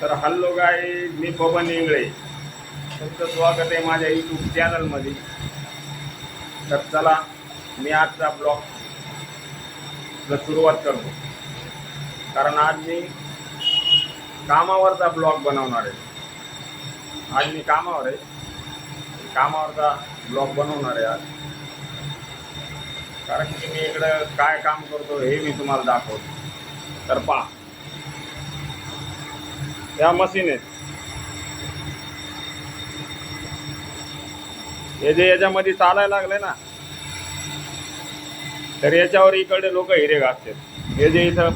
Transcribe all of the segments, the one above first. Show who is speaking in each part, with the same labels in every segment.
Speaker 1: तर hello guys, मी पवन इंगळे. तुमचं स्वागत आहे माझ्या यूट्यूब चॅनलमध्ये. तर चला, मी आजचा ब्लॉगला सुरुवात करतो. कारण आज मी कामावरचा ब्लॉग बनवणार आहे. आज मी कामावर आहे, कामावरचा ब्लॉग बनवणार आहे आज. कारण की मी इकडं काय काम करतो हे मी तुम्हाला दाखवतो. तर पहा, या मशीन आहेत. हे जे याच्यामध्ये चालायला लागले ना, तर याच्यावर इकडे लोक हिरे घासतात. हे जे इथं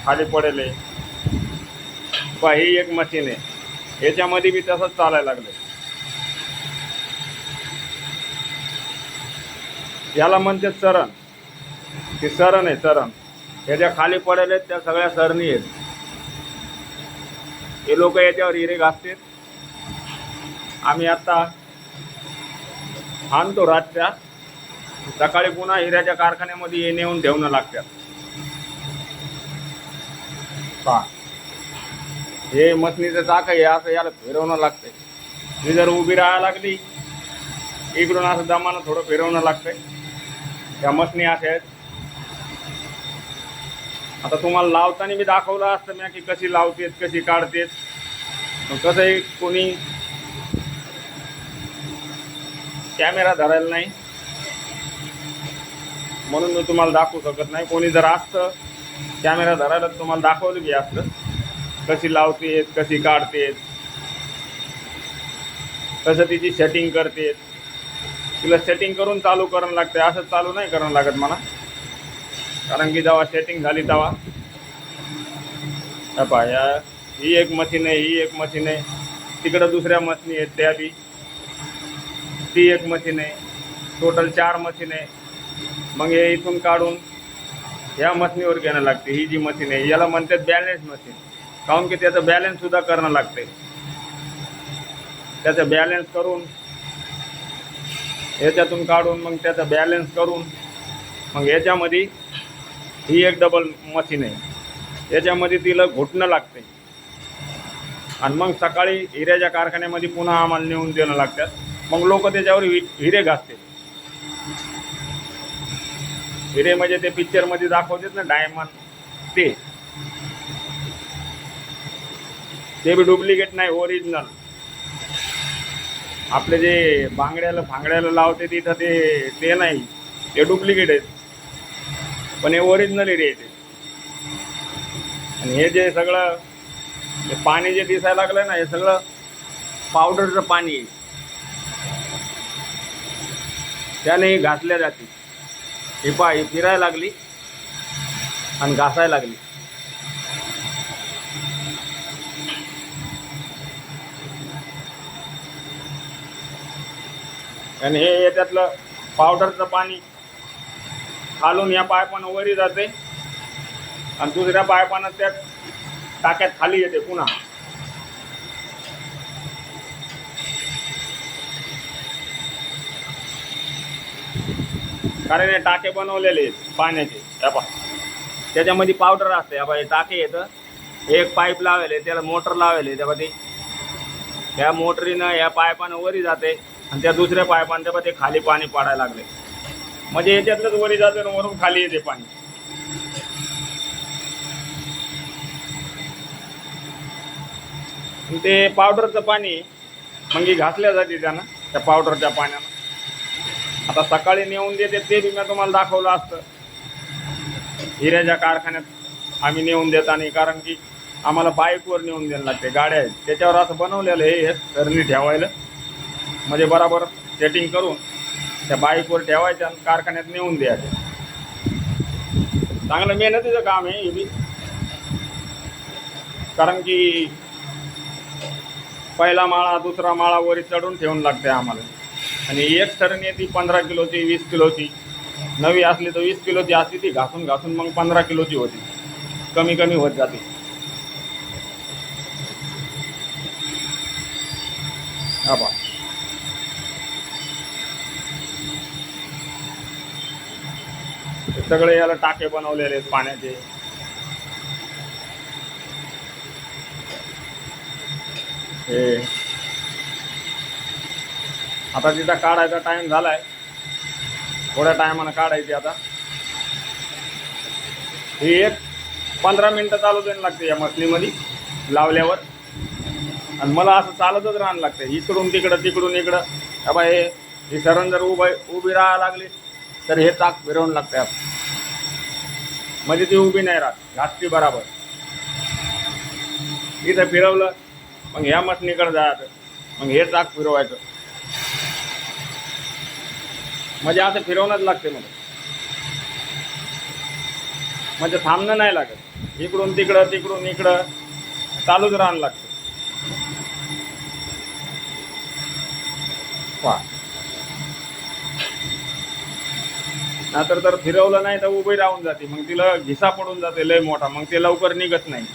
Speaker 1: खाली पडेल आहे पहा, ही एक मशीन आहे. याच्यामध्ये बी तसंच चालायला लागले. याला म्हणते चरण. ती सरण आहे, चरण. याच्या खाली पडेल आहेत त्या सगळ्या सरणी आहेत. हे लोक याच्यावर हिरे घासतात. आम्ही आता आणतो रातच्या, सकाळी पुन्हा हिऱ्याच्या कारखान्यामध्ये हे नेऊन ठेवणं लागतात. पहा, हे मशनीचं चाक आहे, असं याला फिरवणं लागतंय. मी जर उभी राहायला लागली इकडून असं दमानं थोडं फिरवणं लागतंय. त्या मशनी अशा आहेत. आता तुम्हाला लावताना मी दाखवलं असतं मी की कशी लावतेत, कशी काढतेत. मग कसं आहे, कोणी कॅमेरा धरायला नाही म्हणून मी तुम्हाला दाखवू शकत नाही. कोणी जर असतं कॅमेरा धरायला तुम्हाला दाखवलं की असतं कशी लावतेत, कशी काढतेत, कसं तिची सेटिंग करतेत. तिला सेटिंग करून चालू करावं लागते, असं चालू नाही करावं लागत मला. कारण की जेव्हा सेटिंग झाली तेव्हा या ही एक मशीन आहे, ही एक मशीन आहे. तिकडं दुसऱ्या मशीनी आहेत त्या बी, ती एक मशीन आहे. टोटल 4 मशीन आहे. मग हे इथून काढून ह्या मशीनीवर घेणं लागते. ही जी मशीन आहे याला म्हणतात बॅलन्स मशीन. काहून की त्याचं बॅलन्ससुद्धा करणं लागते. त्याचं बॅलन्स करून याच्यातून काढून मग त्याचा बॅलन्स करून मग याच्यामध्ये ही एक डबल मशीन आहे. याच्यामध्ये तिला घुटणं लागते आणि मग सकाळी हिऱ्याच्या कारखान्यामध्ये पुन्हा आम्हाला नेऊन देणं लागतात. मग लोक त्याच्यावर हिरे घासते. हिरे म्हणजे ते पिक्चरमध्ये दाखवतात ना डायमंड, ते बी डुप्लिकेट नाही, ओरिजिनल. आपले जे भांगड्याला लावते तिथं ते नाही, ते डुप्लिकेट आहेत. पण हे ओरिजिनल हिरे येते. आणि हे जे सगळं हे पाणी जे दिसायला लागलं ना, हे सगळं पावडरचं पाणी आहे. त्याने घासल्या जाते. ही पहा, ही फिरायला लागली आणि घासायला लागली. आणि हे याच्यातलं पावडरचं पाणी खालून या पायपानं वरी जाते आणि दुसऱ्या पायपानं त्या टाक्यात खाली येते पुन्हा. कारण हे टाके बनवलेले आहेत पाण्याचे. पहा, त्याच्यामध्ये पावडर असते. हे टाके येतं, एक पाईप लावेल, त्याला मोटर लावेल. तेव्हा ते ह्या मोटरीनं या पायपानं वरी जाते आणि त्या दुसऱ्या पायपानं तेव्हा ते खाली पाणी पाडायला लागले. म्हणजे याच्यातलंच वरी जाते आणि वरून खाली येते पाणी. ते पावडरचं पाणी मग घासल्या जाते त्यानं, त्या पावडरच्या पाण्यानं. आता सकाळी नेऊन देते ते बी मी तुम्हाला दाखवलं असतं. हिऱ्याच्या कारखान्यात आम्ही नेऊन देत आणि कारण की आम्हाला बाईकवर नेऊन द्यायला लागते. गाड्या आहेत त्याच्यावर असं बनवलेलं हे सरणी ठेवायला, म्हणजे बरोबर सेटिंग करून त्या बाईकवर ठेवायच्या आणि कारखान्यात नेऊन द्यायचं. चांगलं मेहनतीचं काम आहे हे बी. कारण की पहिला माळा दुसरा माळा वरी चढून ठेवून लागते आम्हाला. आणि एक सरणी येते 15 किलोची, 20 किलोची. नवी असली तर 20 किलोची असली, ती घासून घासून मग 15 किलोची होती. कमी कमी होत जाते. हा बा, सगळे याला टाके बनवलेले आहेत पाण्याचे. हे आता तिथं काढायचा टाइम झालाय, थोड्या टायमानं काढायची आता. ही एक 15 मिनटं चालू द्यायला लागते या मशनीमध्ये लावल्यावर. आणि मला असं चालतच राहायला लागतं, इकडून तिकडं तिकडून इकडं. बाबा ही सरण जर उभी राहायला लागली तर हे चाक फिरवून लागते, म्हणजे ती उभी नाही राहत, घासती बराबर. इथं फिरवलं मग ह्या मशनीकडे जायचं, मग हे चाक फिरवायचं, म्हणजे असं फिरवणंच लागते मला, म्हणजे थांबणं नाही लागत. इकडून तिकडं तिकडून इकडं चालूच राहायला लागतं. नाहीतर तर फिरवलं नाही तर उभी राहून जाते, मग तिला घिसा पडून जाते लय मोठा, मग ते लवकर निघत नाही.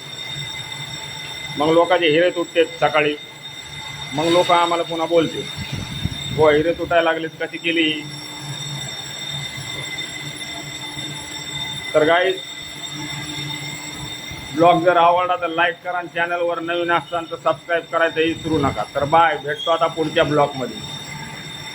Speaker 1: मग लोकांचे हिरे तुटते सकाळी, मग लोक आम्हाला पुन्हा बोलते, हो हिरे तुटायला लागलेत कशी केली. तर गाईज, ब्लॉग जर आवडला तर लाईक करा, चॅनलवर नवीन असताना तर सबस्क्राईब करायचं विसरू नका. तर बाय, भेटतो आता पुढच्या ब्लॉगमध्ये.